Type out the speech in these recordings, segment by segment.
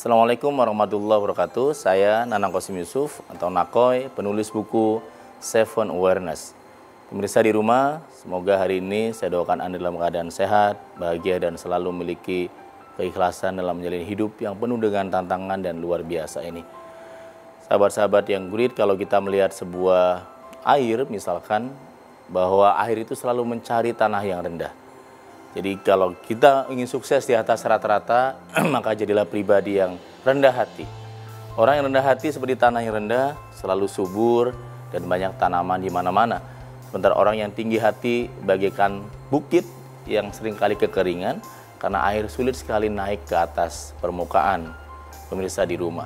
Assalamualaikum warahmatullahi wabarakatuh. Saya Nanang Qasim Yusuf atau Nakoy, penulis buku Seven Awareness. Pemirsa di rumah, semoga hari ini saya doakan Anda dalam keadaan sehat, bahagia, dan selalu memiliki keikhlasan dalam menjalani hidup yang penuh dengan tantangan dan luar biasa ini. Sahabat-sahabat yang gurit, kalau kita melihat sebuah air, misalkan, bahwa air itu selalu mencari tanah yang rendah. Jadi kalau kita ingin sukses di atas rata-rata, maka jadilah pribadi yang rendah hati. Orang yang rendah hati seperti tanah yang rendah, selalu subur dan banyak tanaman di mana-mana. Sementara orang yang tinggi hati bagaikan bukit yang seringkali kekeringan karena air sulit sekali naik ke atas permukaan. Pemirsa di rumah,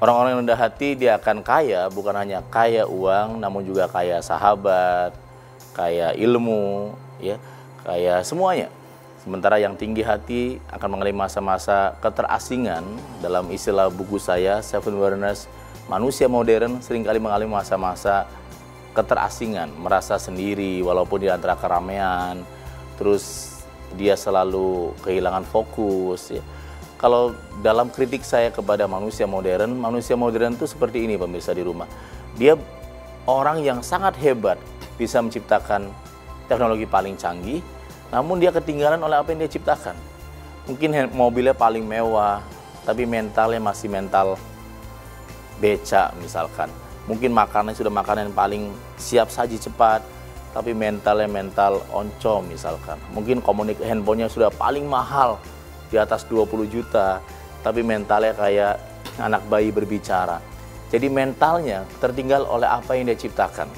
orang-orang yang rendah hati dia akan kaya, bukan hanya kaya uang, namun juga kaya sahabat, kaya ilmu, ya, kaya semuanya. Sementara yang tinggi hati akan mengalami masa-masa keterasingan. Dalam istilah buku saya, Seven Awareness, manusia modern seringkali mengalami masa-masa keterasingan, merasa sendiri walaupun di antara keramaian, terus dia selalu kehilangan fokus, ya. Kalau dalam kritik saya kepada manusia modern itu seperti ini, pemirsa di rumah. Dia orang yang sangat hebat, bisa menciptakan teknologi paling canggih, namun dia ketinggalan oleh apa yang dia ciptakan. Mungkin mobilnya paling mewah, tapi mentalnya masih mental beca misalkan. Mungkin makanannya sudah makanan yang paling siap saji cepat, tapi mentalnya mental oncom misalkan. Mungkin handphonenya sudah paling mahal, di atas 20 juta, tapi mentalnya kayak anak bayi berbicara. Jadi mentalnya tertinggal oleh apa yang dia ciptakan.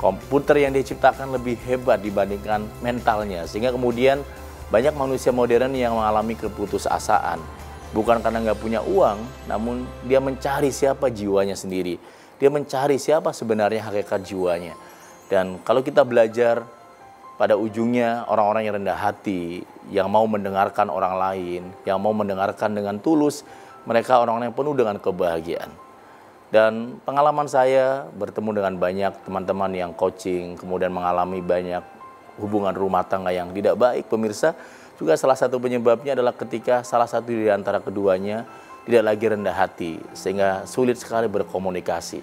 Komputer yang diciptakan lebih hebat dibandingkan mentalnya, sehingga kemudian banyak manusia modern yang mengalami keputusasaan, bukan karena nggak punya uang, namun dia mencari siapa jiwanya sendiri, dia mencari siapa sebenarnya hakikat jiwanya. Dan kalau kita belajar, pada ujungnya orang-orang yang rendah hati, yang mau mendengarkan orang lain, yang mau mendengarkan dengan tulus, mereka orang-orang yang penuh dengan kebahagiaan. Dan pengalaman saya bertemu dengan banyak teman-teman yang coaching, kemudian mengalami banyak hubungan rumah tangga yang tidak baik, pemirsa, juga salah satu penyebabnya adalah ketika salah satu di antara keduanya tidak lagi rendah hati, sehingga sulit sekali berkomunikasi.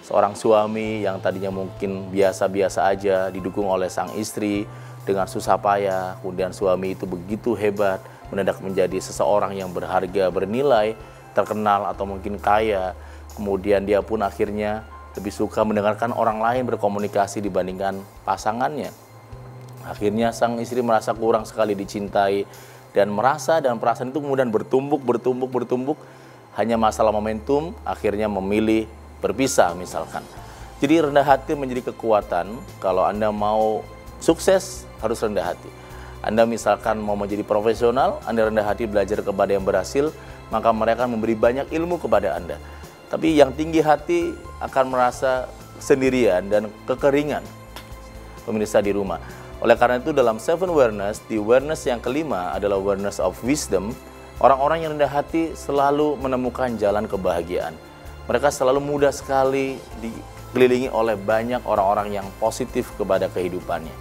Seorang suami yang tadinya mungkin biasa-biasa aja, didukung oleh sang istri dengan susah payah, kemudian suami itu begitu hebat, mendadak menjadi seseorang yang berharga, bernilai, terkenal atau mungkin kaya. Kemudian dia pun akhirnya lebih suka mendengarkan orang lain berkomunikasi dibandingkan pasangannya. Akhirnya sang istri merasa kurang sekali dicintai dan perasaan itu kemudian bertumbuk. Hanya masalah momentum, akhirnya memilih berpisah misalkan. Jadi rendah hati menjadi kekuatan. Kalau Anda mau sukses, harus rendah hati. Anda misalkan mau menjadi profesional, Anda rendah hati belajar kepada yang berhasil, maka mereka akan memberi banyak ilmu kepada Anda. Tapi yang tinggi hati akan merasa sendirian dan kekeringan, pemirsa di rumah. Oleh karena itu dalam Seven Awareness, di awareness yang kelima adalah awareness of wisdom. Orang-orang yang rendah hati selalu menemukan jalan kebahagiaan. Mereka selalu mudah sekali dikelilingi oleh banyak orang-orang yang positif kepada kehidupannya.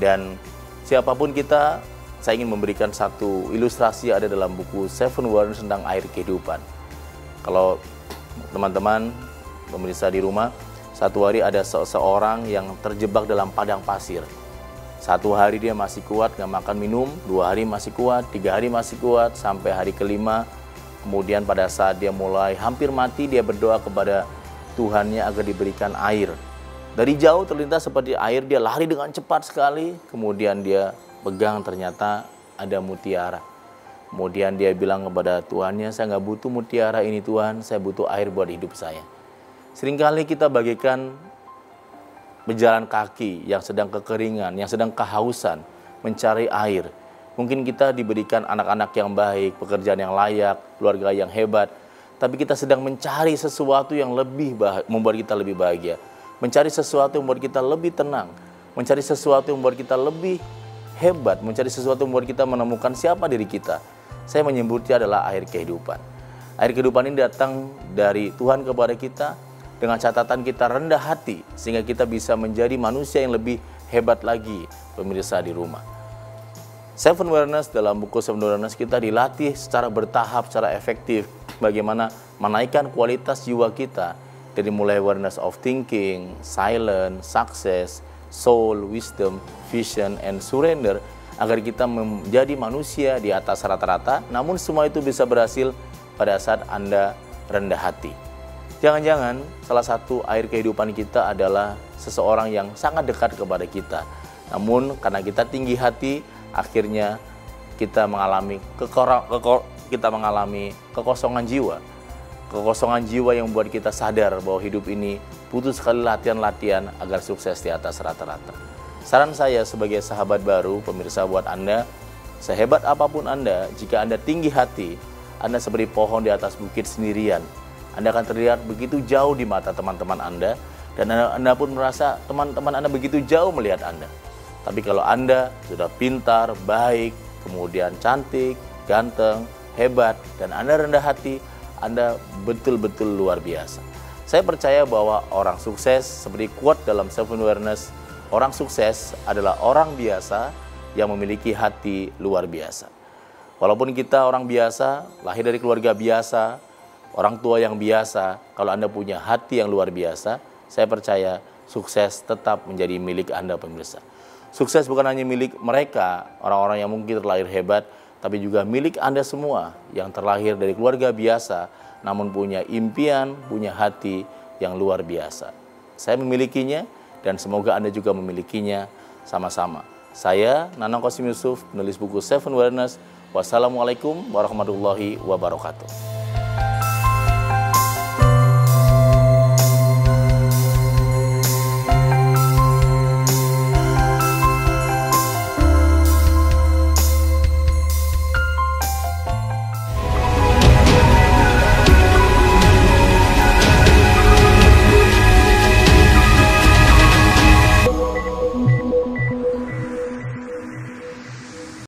Dan siapapun kita, saya ingin memberikan satu ilustrasi ada dalam buku Seven Awareness tentang air kehidupan. Kalau teman-teman, pemirsa di rumah, satu hari ada seseorang yang terjebak dalam padang pasir. Satu hari dia masih kuat, nggak makan minum, 2 hari masih kuat, 3 hari masih kuat, sampai hari kelima. Kemudian pada saat dia mulai hampir mati, dia berdoa kepada Tuhannya agar diberikan air. Dari jauh terlintas seperti air, dia lari dengan cepat sekali, kemudian dia pegang ternyata ada mutiara. Kemudian dia bilang kepada Tuhannya, saya nggak butuh mutiara ini Tuhan, saya butuh air buat hidup saya. Seringkali kita bagaikan berjalan kaki yang sedang kekeringan, yang sedang kehausan, mencari air. Mungkin kita diberikan anak-anak yang baik, pekerjaan yang layak, keluarga yang hebat, tapi kita sedang mencari sesuatu yang lebih membuat kita lebih bahagia. Mencari sesuatu yang membuat kita lebih tenang, mencari sesuatu yang membuat kita lebih hebat, mencari sesuatu yang membuat kita menemukan siapa diri kita. Saya menyebutnya adalah air kehidupan. Air kehidupan ini datang dari Tuhan kepada kita dengan catatan kita rendah hati, sehingga kita bisa menjadi manusia yang lebih hebat lagi, pemirsa di rumah. Seven Awareness, dalam buku Seven Awareness kita dilatih secara bertahap, secara efektif bagaimana menaikkan kualitas jiwa kita dari mulai awareness of thinking, silence, success, soul, wisdom, vision, and surrender, agar kita menjadi manusia di atas rata-rata, namun semua itu bisa berhasil pada saat Anda rendah hati. Jangan-jangan salah satu air kehidupan kita adalah seseorang yang sangat dekat kepada kita, namun karena kita tinggi hati, akhirnya kita mengalami kekosongan jiwa. Kekosongan jiwa yang membuat kita sadar bahwa hidup ini butuh sekali latihan-latihan agar sukses di atas rata-rata. Saran saya sebagai sahabat baru, pemirsa, buat Anda, sehebat apapun Anda, jika Anda tinggi hati, Anda seperti pohon di atas bukit sendirian. Anda akan terlihat begitu jauh di mata teman-teman Anda, dan Anda pun merasa teman-teman Anda begitu jauh melihat Anda. Tapi kalau Anda sudah pintar, baik, kemudian cantik, ganteng, hebat, dan Anda rendah hati, Anda betul-betul luar biasa. Saya percaya bahwa orang sukses, seperti quote dalam Seven Awareness, orang sukses adalah orang biasa yang memiliki hati luar biasa. Walaupun kita orang biasa, lahir dari keluarga biasa, orang tua yang biasa, kalau Anda punya hati yang luar biasa, saya percaya sukses tetap menjadi milik Anda, pemirsa. Sukses bukan hanya milik mereka, orang-orang yang mungkin terlahir hebat, tapi juga milik Anda semua yang terlahir dari keluarga biasa, namun punya impian, punya hati yang luar biasa. Saya memilikinya, dan semoga Anda juga memilikinya sama-sama. Saya, Nanang Qasim Yusuf, penulis buku Seven Awareness. Wassalamualaikum warahmatullahi wabarakatuh.